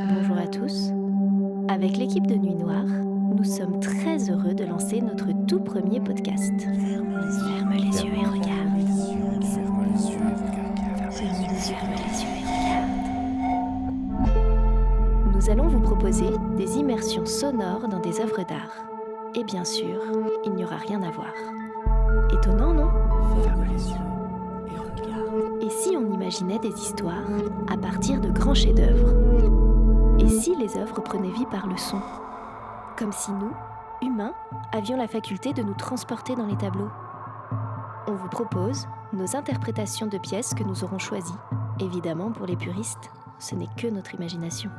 Bonjour à tous. Avec l'équipe de Nuit Noire, nous sommes très heureux de lancer notre tout premier podcast. Ferme les yeux et regarde. Ferme les yeux et regarde. Ferme les yeux et regarde. Nous allons vous proposer des immersions sonores dans des œuvres d'art. Et bien sûr, il n'y aura rien à voir. Étonnant, non? Ferme les yeux et regarde. Et si on imaginait des histoires à partir de grands chefs-d'œuvre? Et si les œuvres prenaient vie par le son? Comme si nous, humains, avions la faculté de nous transporter dans les tableaux. On vous propose nos interprétations de pièces que nous aurons choisies. Évidemment, pour les puristes, ce n'est que notre imagination.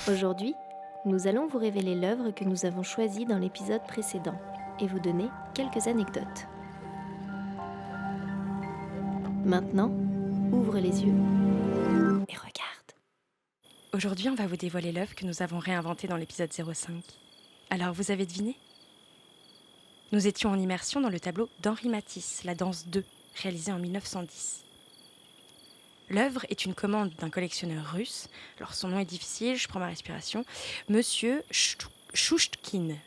Aujourd'hui, nous allons vous révéler l'œuvre que nous avons choisie dans l'épisode précédent et vous donner quelques anecdotes. Maintenant, ouvre les yeux et regarde. Aujourd'hui, on va vous dévoiler l'œuvre que nous avons réinventée dans l'épisode 05. Alors, vous avez deviné? Nous étions en immersion dans le tableau d'Henri Matisse, La danse 2, réalisé en 1910. L'œuvre est une commande d'un collectionneur russe. Alors, son nom est difficile, je prends ma respiration. Monsieur Chouchtkine.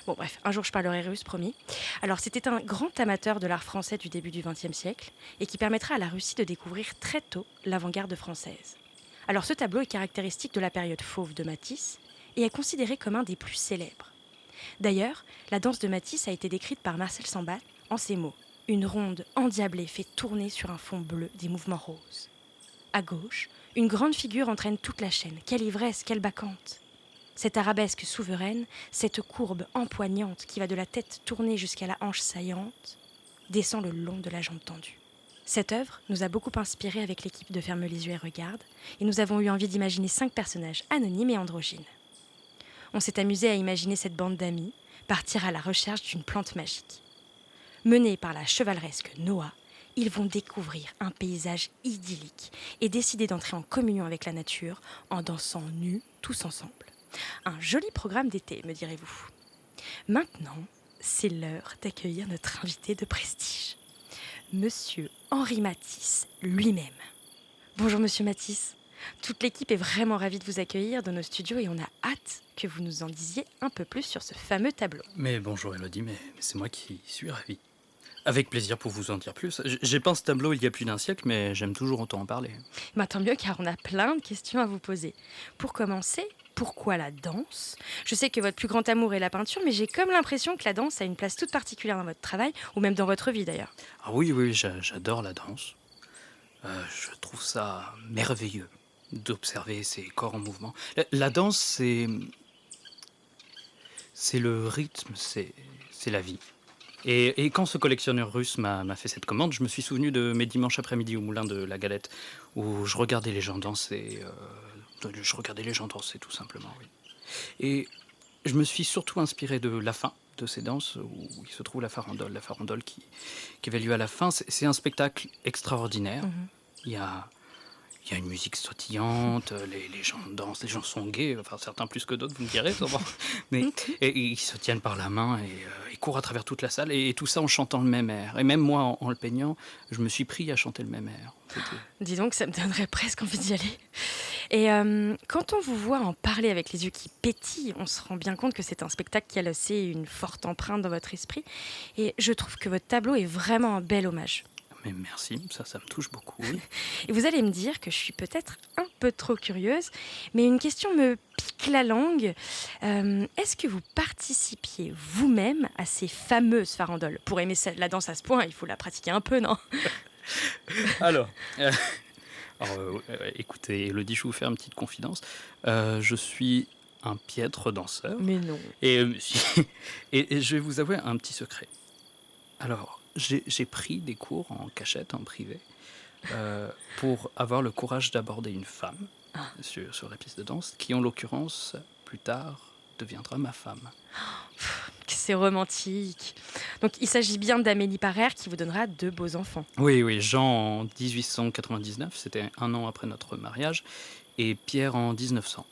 Bon, bref, un jour je parlerai russe, promis. Alors, c'était un grand amateur de l'art français du début du XXe siècle et qui permettra à la Russie de découvrir très tôt l'avant-garde française. Alors, ce tableau est caractéristique de la période fauve de Matisse et est considéré comme un des plus célèbres. D'ailleurs, la danse de Matisse a été décrite par Marcel Sambal en ces mots. Une ronde endiablée fait tourner sur un fond bleu des mouvements roses. À gauche, une grande figure entraîne toute la chaîne. Quelle ivresse, quelle bacchante! Cette arabesque souveraine, cette courbe empoignante qui va de la tête tournée jusqu'à la hanche saillante, descend le long de la jambe tendue. Cette œuvre nous a beaucoup inspiré avec l'équipe de Ferme les yeux et regarde, et nous avons eu envie d'imaginer 5 personnages anonymes et androgynes. On s'est amusé à imaginer cette bande d'amis partir à la recherche d'une plante magique. Menés par la chevaleresque Noah, ils vont découvrir un paysage idyllique et décider d'entrer en communion avec la nature en dansant nus tous ensemble. Un joli programme d'été, me direz-vous. Maintenant, c'est l'heure d'accueillir notre invité de prestige, Monsieur Henri Matisse lui-même. Bonjour Monsieur Matisse. Toute l'équipe est vraiment ravie de vous accueillir dans nos studios et on a hâte que vous nous en disiez un peu plus sur ce fameux tableau. Mais bonjour Elodie, mais c'est moi qui suis ravi. Avec plaisir pour vous en dire plus. J'ai peint ce tableau il y a plus d'un siècle, mais j'aime toujours autant en parler. Tant mieux car on a plein de questions à vous poser. Pour commencer, pourquoi la danse? Je sais que votre plus grand amour est la peinture, mais j'ai comme l'impression que la danse a une place toute particulière dans votre travail, ou même dans votre vie d'ailleurs. Ah oui, j'adore la danse. Je trouve ça merveilleux d'observer ces corps en mouvement. La danse, c'est le rythme, c'est la vie. Et quand ce collectionneur russe m'a fait cette commande, je me suis souvenu de mes dimanches après-midi au Moulin de la Galette, où je regardais les gens danser. Je regardais les gens danser, tout simplement, oui. Et je me suis surtout inspiré de la fin de ces danses, où il se trouve la farandole qui avait lieu à la fin. C'est un spectacle extraordinaire. Il y a une musique sautillante, les gens dansent, les gens sont gais, enfin certains plus que d'autres, vous me direz, sûrement. Mais et ils se tiennent par la main et ils courent à travers toute la salle, et tout ça en chantant le même air. Et même moi, en le peignant, je me suis pris à chanter le même air. Dis donc, ça me donnerait presque envie d'y aller. Et quand on vous voit en parler avec les yeux qui pétillent, on se rend bien compte que c'est un spectacle qui a laissé une forte empreinte dans votre esprit. Et je trouve que votre tableau est vraiment un bel hommage. Mais merci, ça me touche beaucoup, oui. Et vous allez me dire que je suis peut-être un peu trop curieuse, mais une question me pique la langue. Est-ce que vous participiez vous-même à ces fameuses farandoles? Pour aimer la danse à ce point, il faut la pratiquer un peu, non? Alors, écoutez, Elodie, je vais vous faire une petite confidence. Je suis un piètre danseur. Mais non. Et je vais vous avouer un petit secret. Alors, j'ai pris des cours en cachette, en privé, pour avoir le courage d'aborder une femme sur la piste de danse, qui en l'occurrence, plus tard, deviendra ma femme. C'est romantique. Donc il s'agit bien d'Amélie Parère qui vous donnera 2 beaux enfants. Oui, Jean en 1899, c'était un an après notre mariage, et Pierre en 1900.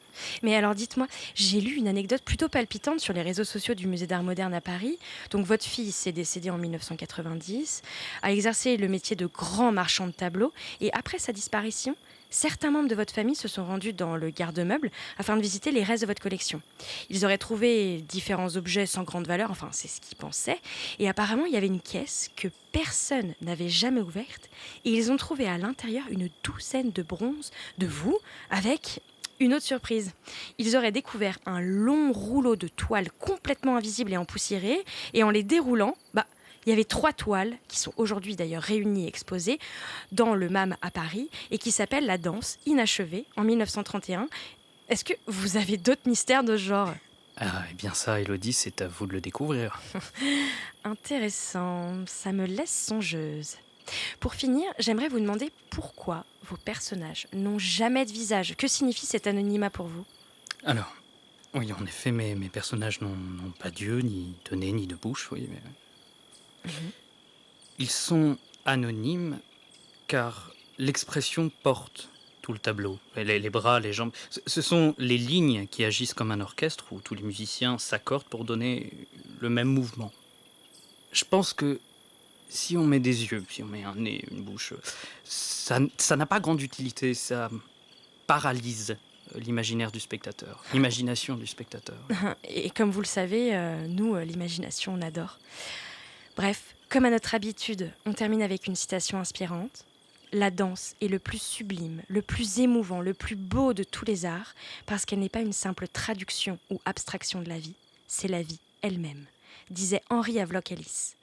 Mais alors dites-moi, j'ai lu une anecdote plutôt palpitante sur les réseaux sociaux du Musée d'Art moderne à Paris. Donc votre fils est décédé en 1990, a exercé le métier de grand marchand de tableaux, et après sa disparition, certains membres de votre famille se sont rendus dans le garde-meuble afin de visiter les restes de votre collection. Ils auraient trouvé différents objets sans grande valeur, enfin c'est ce qu'ils pensaient, et apparemment il y avait une caisse que personne n'avait jamais ouverte, et ils ont trouvé à l'intérieur une douzaine de bronzes de vous avec une autre surprise. Ils auraient découvert un long rouleau de toile complètement invisible et empoussiéré, et en les déroulant, il y avait 3 toiles qui sont aujourd'hui d'ailleurs réunies et exposées dans le MAM à Paris et qui s'appellent La Danse inachevée en 1931. Est-ce que vous avez d'autres mystères de ce genre ? Ah, eh bien ça, Élodie, c'est à vous de le découvrir. Intéressant, ça me laisse songeuse. Pour finir, j'aimerais vous demander pourquoi vos personnages n'ont jamais de visage. Que signifie cet anonymat pour vous ? Alors, oui, en effet, mes personnages n'ont pas d'yeux, ni de nez, ni de bouche, oui, mais... Ils sont anonymes car l'expression porte tout le tableau. Les bras, les jambes, ce sont les lignes qui agissent comme un orchestre où tous les musiciens s'accordent pour donner le même mouvement. Je pense que si on met des yeux, si on met un nez, une bouche, ça n'a pas grande utilité, ça paralyse l'imaginaire du spectateur, l'imagination du spectateur. Et comme vous le savez, nous, l'imagination, on adore. Bref, comme à notre habitude, on termine avec une citation inspirante. La danse est le plus sublime, le plus émouvant, le plus beau de tous les arts, parce qu'elle n'est pas une simple traduction ou abstraction de la vie, c'est la vie elle-même, disait Henri Havelock Ellis.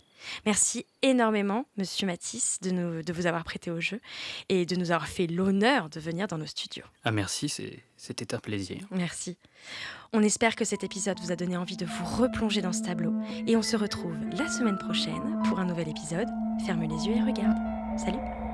Merci énormément, Monsieur Matisse, de vous avoir prêté au jeu et de nous avoir fait l'honneur de venir dans nos studios. Ah merci, c'était un plaisir. Merci. On espère que cet épisode vous a donné envie de vous replonger dans ce tableau et on se retrouve la semaine prochaine pour un nouvel épisode. Ferme les yeux et regarde. Salut!